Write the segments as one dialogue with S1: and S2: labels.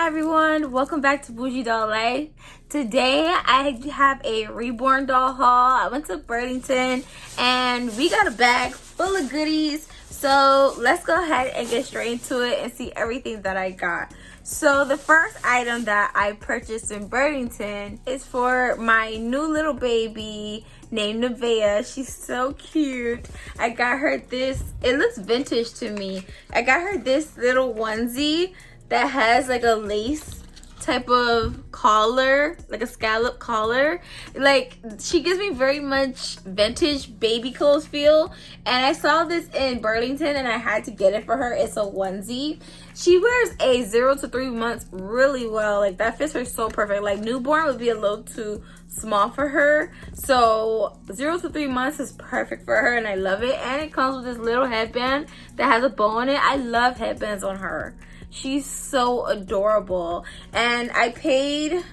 S1: Hi everyone, welcome back to Bougie Doll Life. Today I have a Reborn doll haul. I went to Burlington and we got a bag full of goodies. So let's go ahead and get straight into it and see everything that I got. So the first item that I purchased in Burlington is for my new little baby named Nevaeh. She's so cute. I got her this, it looks vintage to me. I got her this little onesie that has like a lace type of collar, like a scallop collar. Like, she gives me very much vintage baby clothes feel, and I saw this in Burlington and I had to get it for her. It's a onesie. She wears a 0 to 3 months really well. Like, that fits her so perfect. Like, newborn would be a little too small for her, so 0 to 3 months is perfect for her, and I love it. And it comes with this little headband that has a bow on it. I love headbands on her. She's so adorable. And I paid,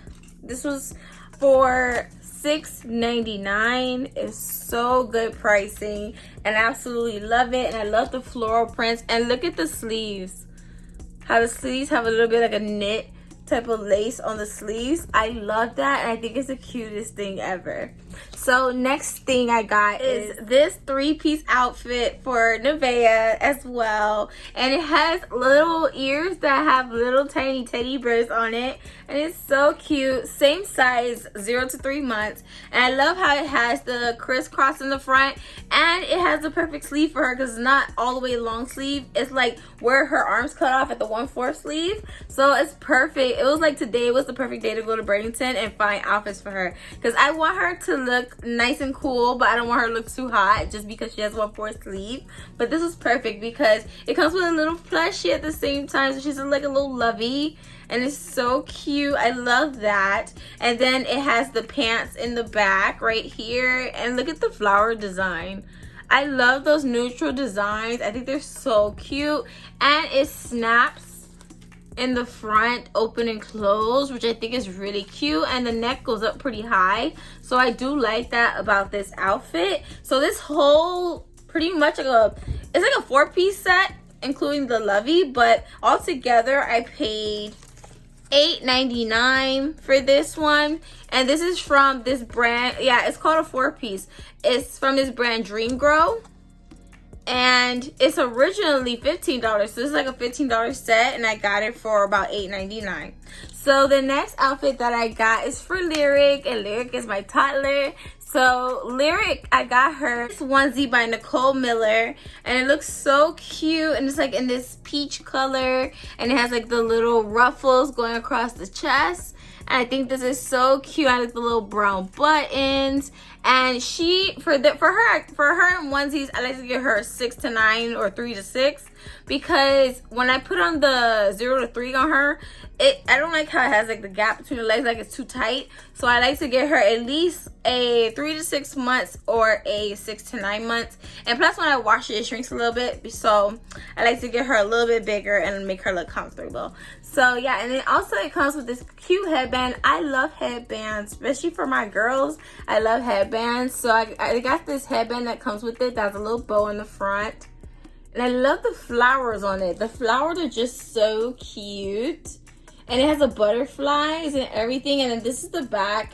S1: this was for $6.99. It's so good pricing and I absolutely love it. And I love the floral prints. And look at the sleeves, how the sleeves have a little bit like a knit type of lace on the sleeves. I love that, and I think it's the cutest thing ever. So next thing I got is this 3-piece outfit for Nevaeh as well, and it has little ears that have little tiny teddy bears on it, and it's so cute. Same size, 0 to 3 months, and I love how it has the crisscross in the front, and it has the perfect sleeve for her because it's not all the way long sleeve. It's like where her arms cut off at the 1/4 sleeve, so it's perfect. It was like today was the perfect day to go to Burlington and find outfits for her, because I want her to look nice and cool, but I don't want her to look too hot just because she has 1/4 sleeve. But this is perfect because it comes with a little plushie at the same time, so she's like a little lovey, and it's so cute. I love that. And then it has the pants in the back right here, and look at the flower design. I love those neutral designs. I think they're so cute, and it snaps in the front, open and close, which I think is really cute, and the neck goes up pretty high, so I do like that about this outfit. So this whole pretty much like it's like a 4-piece set including the lovey, but altogether I paid $8.99 for this one. And this is from this brand, yeah, it's called a 4-piece. It's from this brand Dream Grow, and it's originally $15, so this is like a $15 set, and I got it for about $8.99. So the next outfit that I got is for Lyric, and Lyric is my toddler. So Lyric, I got her this onesie by Nicole Miller, and it looks so cute, and it's like in this peach color, and it has like the little ruffles going across the chest. And I think this is so cute. I like the little brown buttons. And she, for her in onesies, I like to give her a 6 to 9 or 3 to 6, because when I put on the 0 to 3 on her, I don't like how it has like the gap between the legs, like it's too tight. So I like to get her at least a 3 to 6 months or a 6 to 9 months. And plus when I wash it, it shrinks a little bit. So I like to get her a little bit bigger and make her look comfortable. So yeah, and then also it comes with this cute headband. I love headbands, especially for my girls. I love headbands. So I got this headband that comes with it that has a little bow in the front. And I love the flowers on it. The flowers are just so cute. And it has a butterflies and everything. And then this is the back.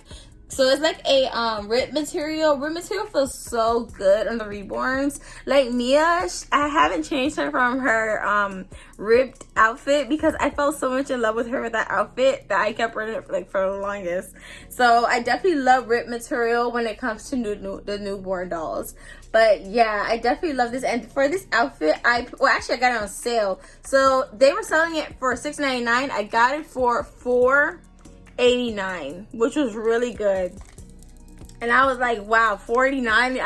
S1: So it's like a rib material. Rib material feels so good on the Reborns. Like Mia, I haven't changed her from her ribbed outfit because I fell so much in love with her with that outfit that I kept wearing it like for the longest. So I definitely love rib material when it comes to the newborn dolls. But yeah, I definitely love this. And for this outfit, actually I got it on sale. So they were selling it for $6.99. I got it for $4.89, which was really good. And I was like, wow, $4.89,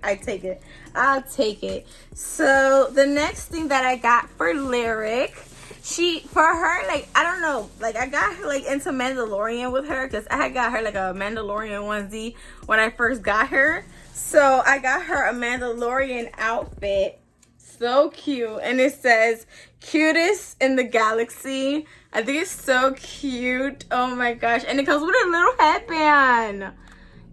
S1: I take it. I'll take it. So the next thing that I got for Lyric, for her, like, I don't know, like I got her like into Mandalorian with her, because I had got her like a Mandalorian onesie when I first got her. So I got her a Mandalorian outfit. So cute. And it says cutest in the galaxy. I think it's so cute. Oh my gosh. And it comes with a little headband.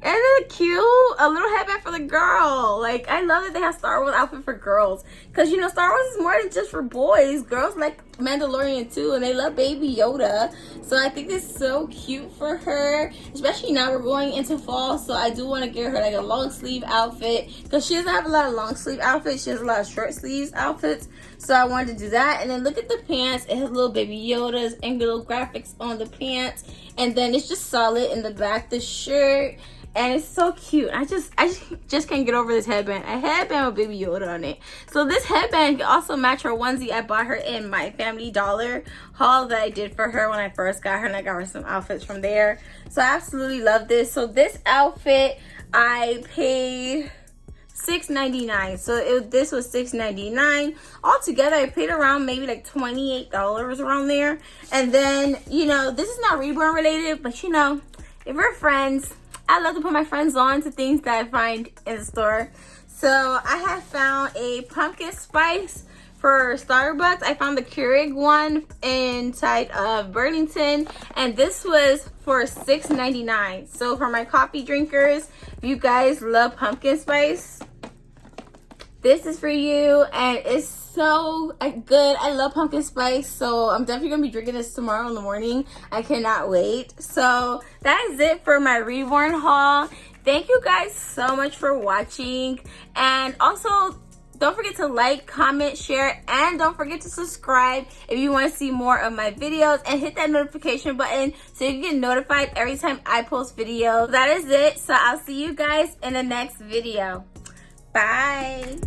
S1: Isn't it cute? A little headband for the girl. Like, I love that they have Star Wars outfit for girls. Because, you know, Star Wars is more than just for boys. Girls like Mandalorian too, and they love Baby Yoda. So I think it's so cute for her. Especially now we're going into fall, so I do want to get her like a long sleeve outfit. Because she doesn't have a lot of long sleeve outfits. She has a lot of short sleeves outfits. So I wanted to do that. And then look at the pants. It has little Baby Yodas and little graphics on the pants. And then it's just solid in the back, the shirt. And it's so cute. I just can't get over this headband. A headband with Baby Yoda on it. So this headband can also match her onesie I bought her in my Family Dollar haul that I did for her when I first got her. And I got her some outfits from there. So I absolutely love this. So this outfit, I paid $6.99. So this was $6.99. Altogether, I paid around maybe like $28 around there. And then, you know, this is not Reborn related. But, you know, if we're friends, I love to put my friends on to things that I find in the store. So I have found a pumpkin spice for Starbucks. I found the Keurig one inside of Burlington, and this was for $6.99. So for my coffee drinkers, if you guys love pumpkin spice, this is for you. And it's so good. I love pumpkin spice, so I'm definitely gonna be drinking this tomorrow in the morning. I cannot wait. So that is it for my Reborn haul. Thank you guys so much for watching, and also don't forget to like, comment, share, and don't forget to subscribe if you want to see more of my videos, and hit that notification button so you can get notified every time I post videos. That is it. So I'll see you guys in the next video. Bye.